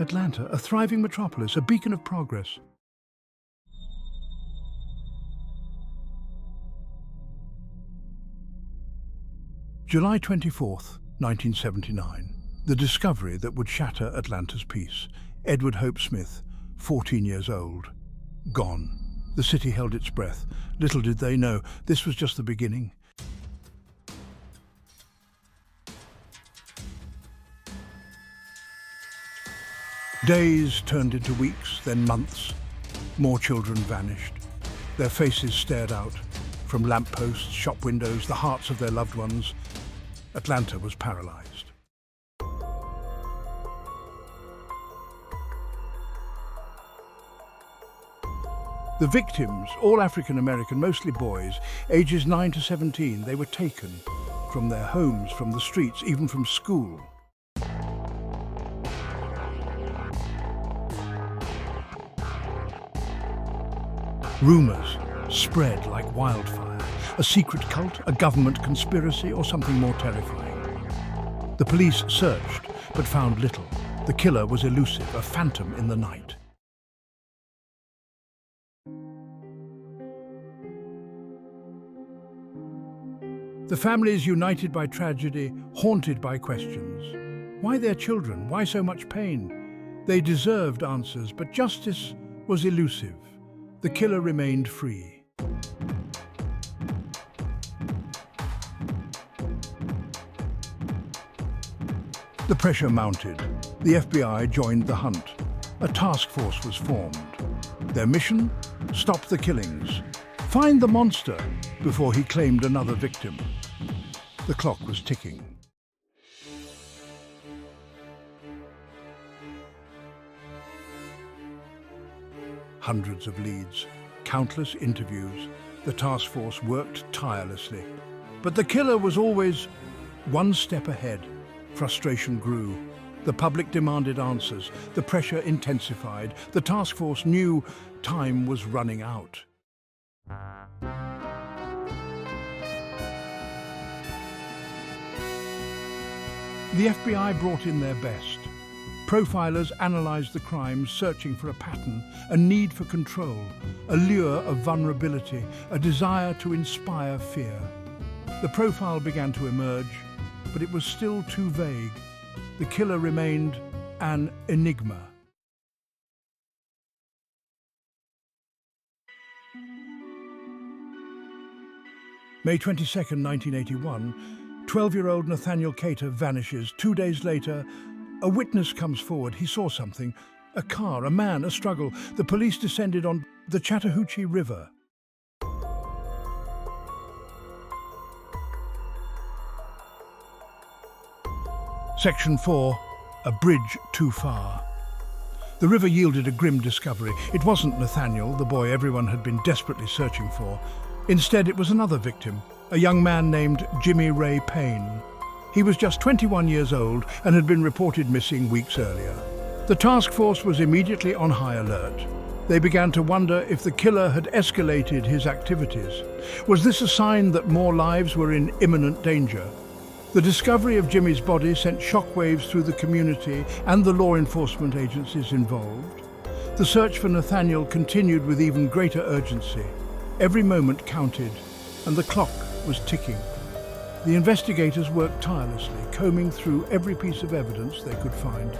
Atlanta, a thriving metropolis, a beacon of progress. July 24th, 1979. The discovery that would shatter Atlanta's peace. Edward Hope Smith, 14 years old, gone. The city held its breath. Little did they know, this was just the beginning. Days turned into weeks, then months. More children vanished. Their faces stared out. From lampposts, shop windows, the hearts of their loved ones. Atlanta was paralyzed. The victims, all African American, mostly boys, ages 9 to 17, they were taken from their homes, from the streets, even from school. Rumors spread like wildfire. A secret cult, a government conspiracy, or something more terrifying. The police searched, but found little. The killer was elusive, a phantom in the night. The families united by tragedy, haunted by questions. Why their children? Why so much pain? They deserved answers, but justice was elusive. The killer remained free. The pressure mounted. The FBI joined the hunt. A task force was formed. Their mission? Stop the killings. Find the monster before he claimed another victim. The clock was ticking. Hundreds of leads, countless interviews. The task force worked tirelessly. But the killer was always one step ahead. Frustration grew. The public demanded answers. The pressure intensified. The task force knew time was running out. The FBI brought in their best. Profilers analyzed the crimes, searching for a pattern, a need for control, a lure of vulnerability, a desire to inspire fear. The profile began to emerge, but it was still too vague. The killer remained an enigma. May 22nd, 1981, 12-year-old Nathaniel Cater vanishes. 2 days later, a witness comes forward. He saw something. A car, a man, a struggle. The police descended on the Chattahoochee River. Section 4, a bridge too far. The river yielded a grim discovery. It wasn't Nathaniel, the boy everyone had been desperately searching for. Instead, it was another victim, a young man named Jimmy Ray Payne. He was just 21 years old and had been reported missing weeks earlier. The task force was immediately on high alert. They began to wonder if the killer had escalated his activities. Was this a sign that more lives were in imminent danger? The discovery of Jimmy's body sent shockwaves through the community and the law enforcement agencies involved. The search for Nathaniel continued with even greater urgency. Every moment counted, and the clock was ticking. The investigators worked tirelessly, combing through every piece of evidence they could find.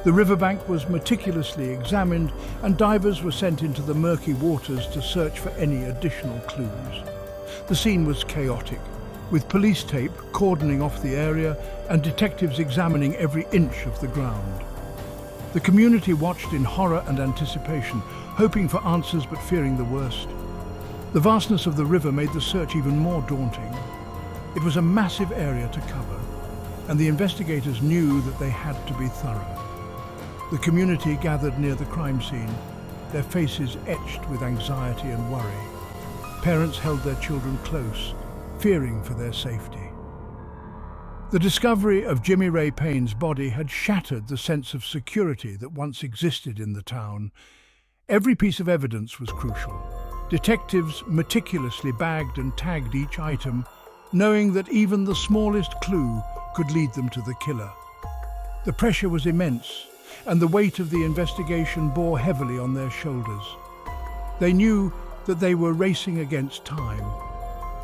The riverbank was meticulously examined, and divers were sent into the murky waters to search for any additional clues. The scene was chaotic, with police tape cordoning off the area and detectives examining every inch of the ground. The community watched in horror and anticipation, hoping for answers but fearing the worst. The vastness of the river made the search even more daunting. It was a massive area to cover, and the investigators knew that they had to be thorough. The community gathered near the crime scene, their faces etched with anxiety and worry. Parents held their children close, fearing for their safety. The discovery of Jimmy Ray Payne's body had shattered the sense of security that once existed in the town. Every piece of evidence was crucial. Detectives meticulously bagged and tagged each item, knowing that even the smallest clue could lead them to the killer. The pressure was immense, and the weight of the investigation bore heavily on their shoulders. They knew that they were racing against time,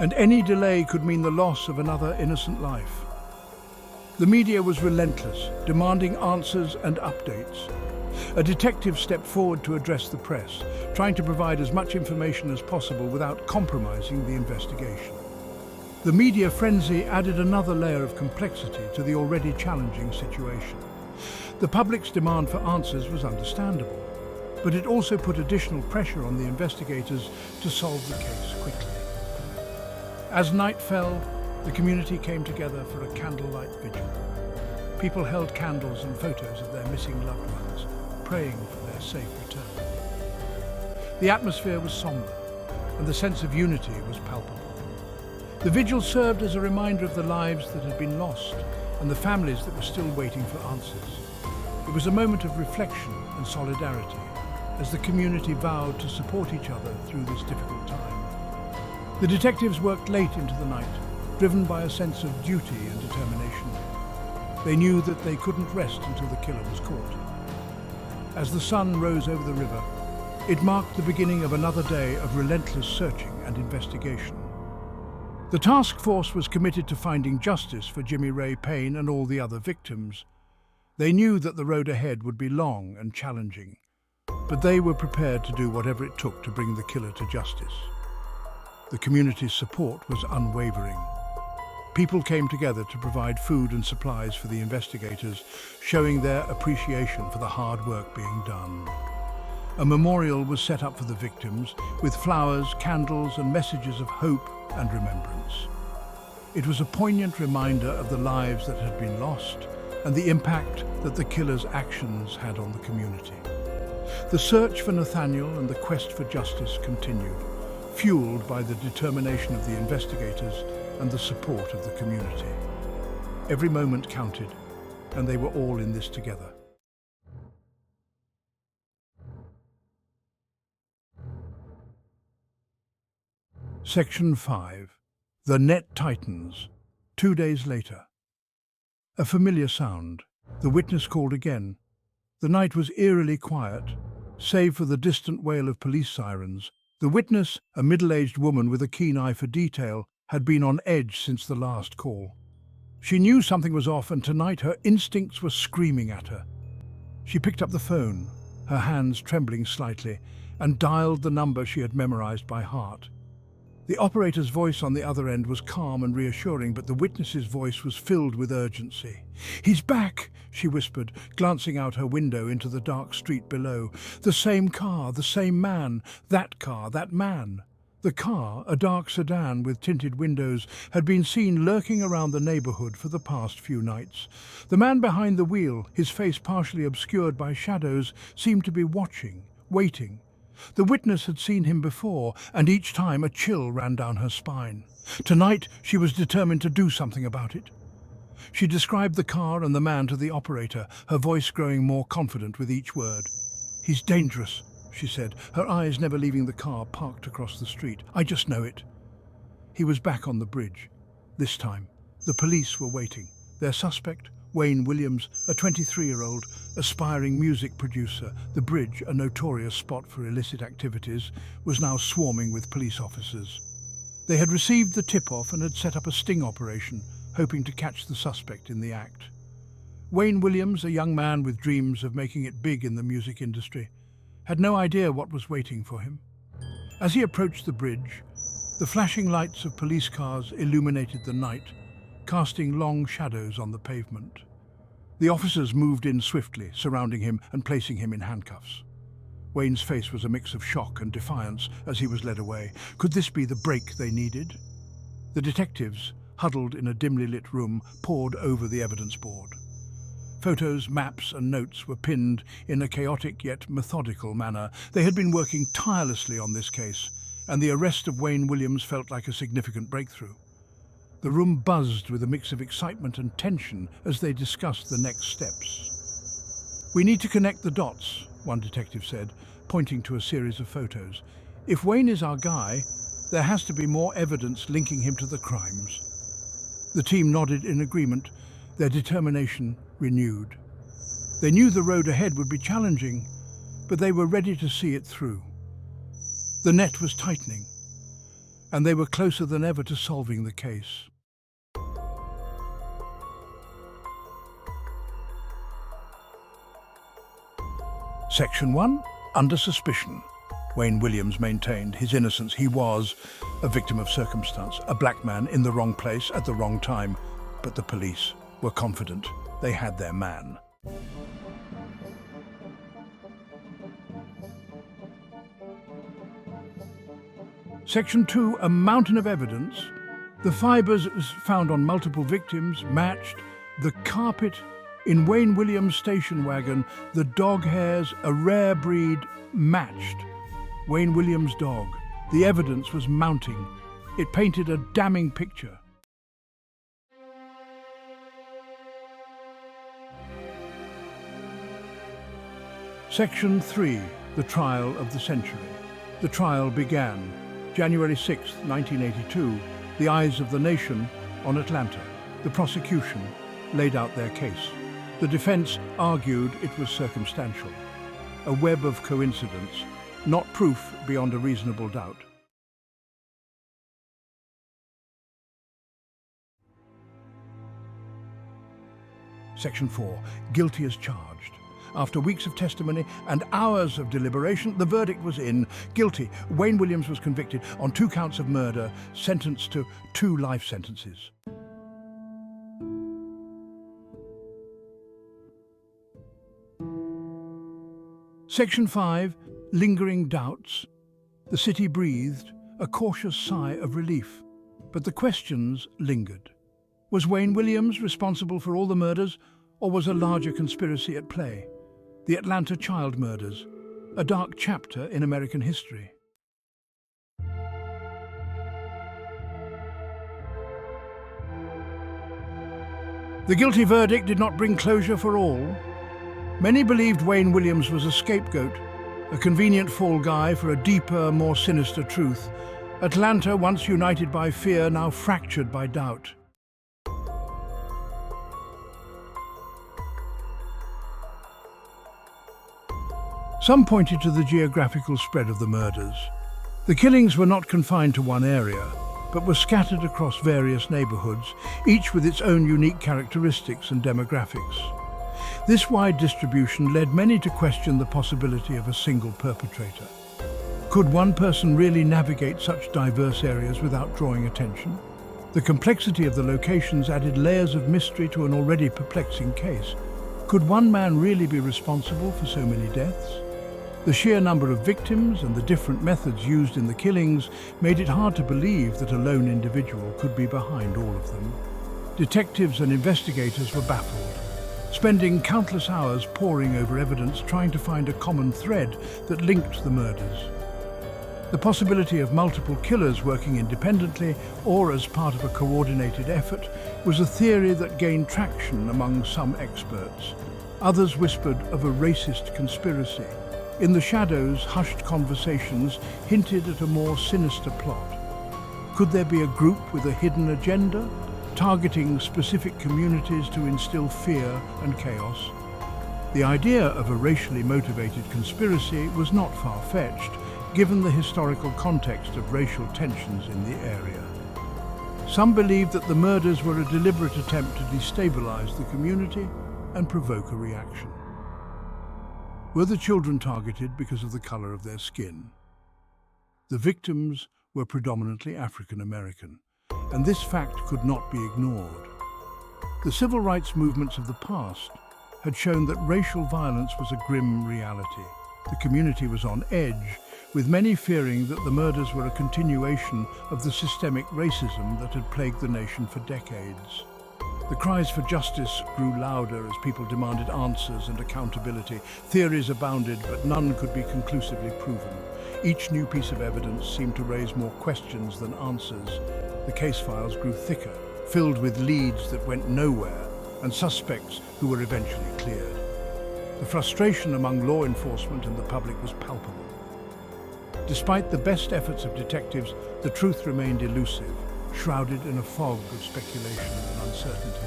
and any delay could mean the loss of another innocent life. The media was relentless, demanding answers and updates. A detective stepped forward to address the press, trying to provide as much information as possible without compromising the investigation. The media frenzy added another layer of complexity to the already challenging situation. The public's demand for answers was understandable, but it also put additional pressure on the investigators to solve the case quickly. As night fell, the community came together for a candlelight vigil. People held candles and photos of their missing loved ones, praying for their safe return. The atmosphere was somber, and the sense of unity was palpable. The vigil served as a reminder of the lives that had been lost and the families that were still waiting for answers. It was a moment of reflection and solidarity as the community vowed to support each other through this difficult time. The detectives worked late into the night, driven by a sense of duty and determination. They knew that they couldn't rest until the killer was caught. As the sun rose over the river, it marked the beginning of another day of relentless searching and investigation. The task force was committed to finding justice for Jimmy Ray Payne and all the other victims. They knew that the road ahead would be long and challenging, but they were prepared to do whatever it took to bring the killer to justice. The community's support was unwavering. People came together to provide food and supplies for the investigators, showing their appreciation for the hard work being done. A memorial was set up for the victims, with flowers, candles, and messages of hope and remembrance. It was a poignant reminder of the lives that had been lost and the impact that the killer's actions had on the community. The search for Nathaniel and the quest for justice continued, fueled by the determination of the investigators and the support of the community. Every moment counted, and they were all in this together. Section 5. The Net Tightens. 2 days later. A familiar sound. The witness called again. The night was eerily quiet, save for the distant wail of police sirens. The witness, a middle-aged woman with a keen eye for detail, had been on edge since the last call. She knew something was off, and tonight her instincts were screaming at her. She picked up the phone, her hands trembling slightly, and dialed the number she had memorized by heart. The operator's voice on the other end was calm and reassuring, but the witness's voice was filled with urgency. "He's back," she whispered, glancing out her window into the dark street below. "The same car, the same man, that car, that man." The car, a dark sedan with tinted windows, had been seen lurking around the neighborhood for the past few nights. The man behind the wheel, his face partially obscured by shadows, seemed to be watching, waiting. The witness had seen him before, and each time a chill ran down her spine. Tonight she was determined to do something about it. She described the car and the man to the operator, her voice growing more confident with each word. "He's dangerous," she said, her eyes never leaving the car parked across the street. "I just know it." He was back on the bridge. This time, the police were waiting. Their suspect, Wayne Williams, a 23-year-old, aspiring music producer, the bridge, a notorious spot for illicit activities, was now swarming with police officers. They had received the tip-off and had set up a sting operation, hoping to catch the suspect in the act. Wayne Williams, a young man with dreams of making it big in the music industry, had no idea what was waiting for him. As he approached the bridge, the flashing lights of police cars illuminated the night, casting long shadows on the pavement. The officers moved in swiftly, surrounding him and placing him in handcuffs. Wayne's face was a mix of shock and defiance as he was led away. Could this be the break they needed? The detectives, huddled in a dimly lit room, pored over the evidence board. Photos, maps and notes were pinned in a chaotic yet methodical manner. They had been working tirelessly on this case, and the arrest of Wayne Williams felt like a significant breakthrough. The room buzzed with a mix of excitement and tension as they discussed the next steps. "We need to connect the dots," one detective said, pointing to a series of photos. "If Wayne is our guy, there has to be more evidence linking him to the crimes." The team nodded in agreement, their determination renewed. They knew the road ahead would be challenging, but they were ready to see it through. The net was tightening, and they were closer than ever to solving the case. Section 1. Under suspicion. Wayne Williams maintained his innocence. He was a victim of circumstance, a black man in the wrong place at the wrong time, but the police were confident they had their man. Section 2. A mountain of evidence. The fibers found on multiple victims matched the carpet in Wayne Williams' station wagon, the dog hairs, a rare breed, matched Wayne Williams' dog. The evidence was mounting. It painted a damning picture. Section 3. The trial of the century. The trial began January 6, 1982, the eyes of the nation on Atlanta. The prosecution laid out their case. The defense argued it was circumstantial, a web of coincidence, not proof beyond a reasonable doubt. Section 4. Guilty as charged. After weeks of testimony and hours of deliberation, the verdict was in. Guilty. Wayne Williams was convicted on 2 counts of murder, sentenced to 2 life sentences. Section 5. Lingering doubts. The city breathed a cautious sigh of relief, but the questions lingered. Was Wayne Williams responsible for all the murders, or was a larger conspiracy at play? The Atlanta child murders, a dark chapter in American history. The guilty verdict did not bring closure for all. Many believed Wayne Williams was a scapegoat, a convenient fall guy for a deeper, more sinister truth. Atlanta, once united by fear, now fractured by doubt. Some pointed to the geographical spread of the murders. The killings were not confined to one area, but were scattered across various neighborhoods, each with its own unique characteristics and demographics. This wide distribution led many to question the possibility of a single perpetrator. Could one person really navigate such diverse areas without drawing attention? The complexity of the locations added layers of mystery to an already perplexing case. Could one man really be responsible for so many deaths? The sheer number of victims and the different methods used in the killings made it hard to believe that a lone individual could be behind all of them. Detectives and investigators were baffled, spending countless hours poring over evidence trying to find a common thread that linked the murders. The possibility of multiple killers working independently or as part of a coordinated effort was a theory that gained traction among some experts. Others whispered of a racist conspiracy. In the shadows, hushed conversations hinted at a more sinister plot. Could there be a group with a hidden agenda, targeting specific communities to instill fear and chaos? The idea of a racially motivated conspiracy was not far-fetched, given the historical context of racial tensions in the area. Some believed that the murders were a deliberate attempt to destabilize the community and provoke a reaction. Were the children targeted because of the color of their skin? The victims were predominantly African American, and this fact could not be ignored. The civil rights movements of the past had shown that racial violence was a grim reality. The community was on edge, with many fearing that the murders were a continuation of the systemic racism that had plagued the nation for decades. The cries for justice grew louder as people demanded answers and accountability. Theories abounded, but none could be conclusively proven. Each new piece of evidence seemed to raise more questions than answers. The case files grew thicker, filled with leads that went nowhere, and suspects who were eventually cleared. The frustration among law enforcement and the public was palpable. Despite the best efforts of detectives, the truth remained elusive, shrouded in a fog of speculation and uncertainty.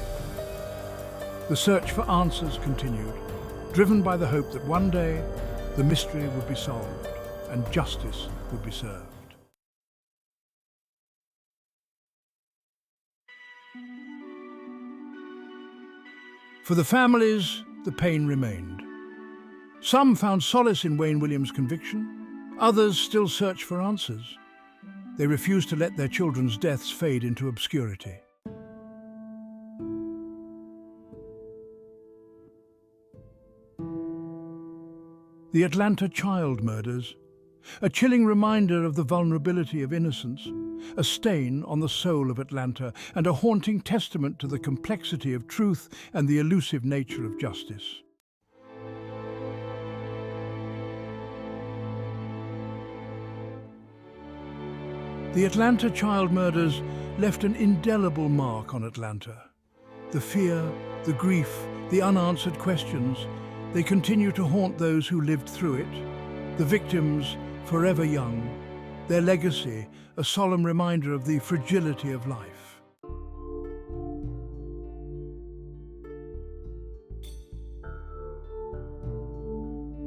The search for answers continued. driven by the hope that one day the mystery would be solved and justice would be served. For the families, the pain remained. Some found solace in Wayne Williams' conviction. Others still searched for answers. They refused to let their children's deaths fade into obscurity. The Atlanta child murders, a chilling reminder of the vulnerability of innocence, a stain on the soul of Atlanta, and a haunting testament to the complexity of truth and the elusive nature of justice. The Atlanta child murders left an indelible mark on Atlanta. The fear, the grief, the unanswered questions, they continue to haunt those who lived through it. The victims, forever young, their legacy, a solemn reminder of the fragility of life.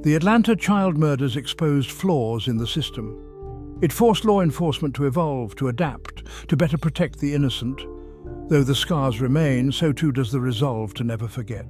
The Atlanta child murders exposed flaws in the system. It forced law enforcement to evolve, to adapt, to better protect the innocent. Though the scars remain, so too does the resolve to never forget.